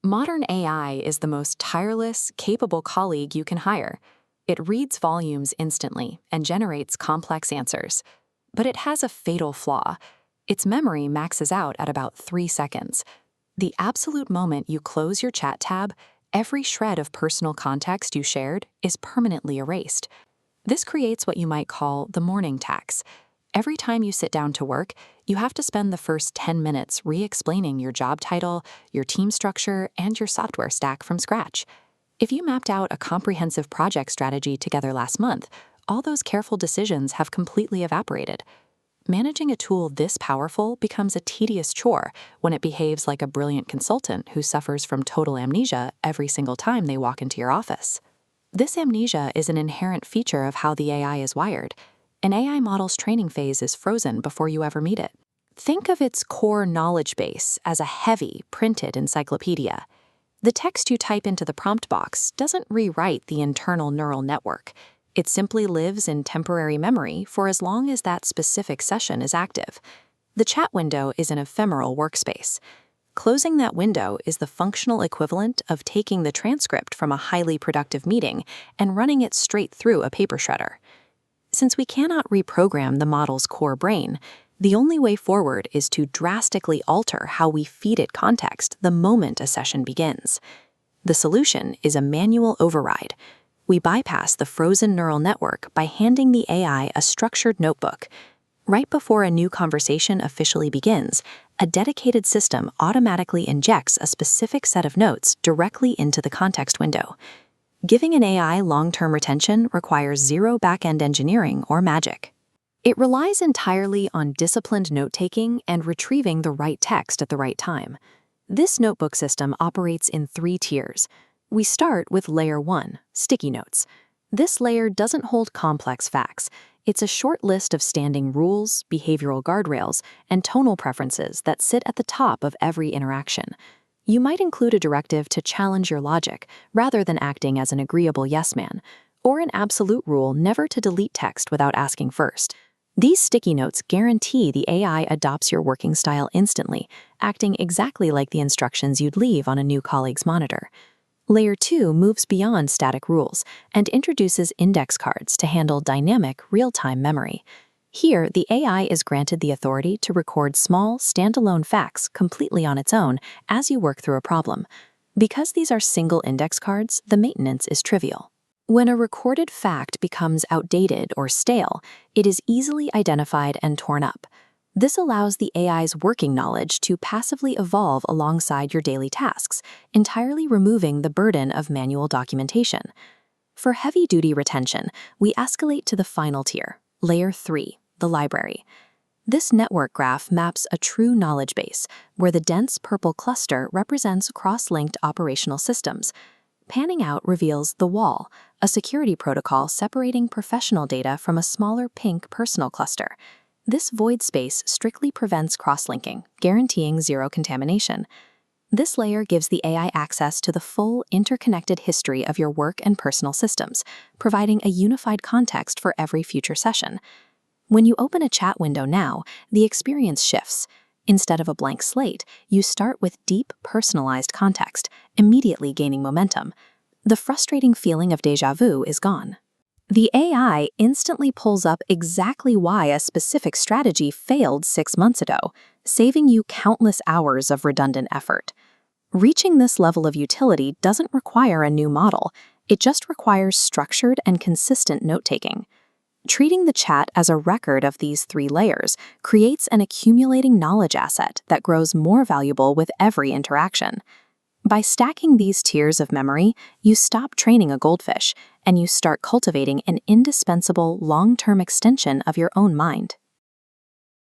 Modern AI is the most tireless, capable colleague you can hire. It reads volumes instantly and generates complex answers. But it has a fatal flaw. Its memory maxes out at about 3 seconds. The absolute moment you close your chat tab, every shred of personal context you shared is permanently erased. This creates what you might call the morning tax. Every time you sit down to work, you have to spend the first 10 minutes re-explaining your job title, your team structure, and your software stack from scratch. If you mapped out a comprehensive project strategy together last month, all those careful decisions have completely evaporated. Managing a tool this powerful becomes a tedious chore when it behaves like a brilliant consultant who suffers from total amnesia every single time they walk into your office. This amnesia is an inherent feature of how the AI is wired. An AI model's training phase is frozen before you ever meet it. Think of its core knowledge base as a heavy, printed encyclopedia. The text you type into the prompt box doesn't rewrite the internal neural network. It simply lives in temporary memory for as long as that specific session is active. The chat window is an ephemeral workspace. Closing that window is the functional equivalent of taking the transcript from a highly productive meeting and running it straight through a paper shredder. Since we cannot reprogram the model's core brain, the only way forward is to drastically alter how we feed it context the moment a session begins. The solution is a manual override. We bypass the frozen neural network by handing the AI a structured notebook. Right before a new conversation officially begins, a dedicated system automatically injects a specific set of notes directly into the context window. Giving an AI long-term retention requires zero back-end engineering or magic. It relies entirely on disciplined note-taking and retrieving the right text at the right time. This notebook system operates in 3 tiers. We start with Layer 1, Sticky Notes. This layer doesn't hold complex facts. It's a short list of standing rules, behavioral guardrails, and tonal preferences that sit at the top of every interaction. You might include a directive to challenge your logic rather than acting as an agreeable yes man, or an absolute rule never to delete text without asking first. These sticky notes guarantee the AI adopts your working style instantly, acting exactly like the instructions you'd leave on a new colleague's monitor. Layer 2 moves beyond static rules and introduces index cards to handle dynamic, real-time memory. Here, the AI is granted the authority to record small, standalone facts completely on its own as you work through a problem. Because these are single index cards, the maintenance is trivial. When a recorded fact becomes outdated or stale, it is easily identified and torn up. This allows the AI's working knowledge to passively evolve alongside your daily tasks, entirely removing the burden of manual documentation. For heavy-duty retention, we escalate to the final tier, Layer 3, the library. This network graph maps a true knowledge base, where the dense purple cluster represents cross-linked operational systems. Panning out reveals the wall, a security protocol separating professional data from a smaller pink personal cluster. This void space strictly prevents cross-linking, guaranteeing zero contamination. This layer gives the AI access to the full, interconnected history of your work and personal systems, providing a unified context for every future session. When you open a chat window now, the experience shifts. Instead of a blank slate, you start with deep, personalized context, immediately gaining momentum. The frustrating feeling of déjà vu is gone. The AI instantly pulls up exactly why a specific strategy failed 6 months ago, saving you countless hours of redundant effort. Reaching this level of utility doesn't require a new model. It just requires structured and consistent note-taking. Treating the chat as a record of these 3 layers creates an accumulating knowledge asset that grows more valuable with every interaction. By stacking these tiers of memory, you stop training a goldfish and you start cultivating an indispensable long-term extension of your own mind.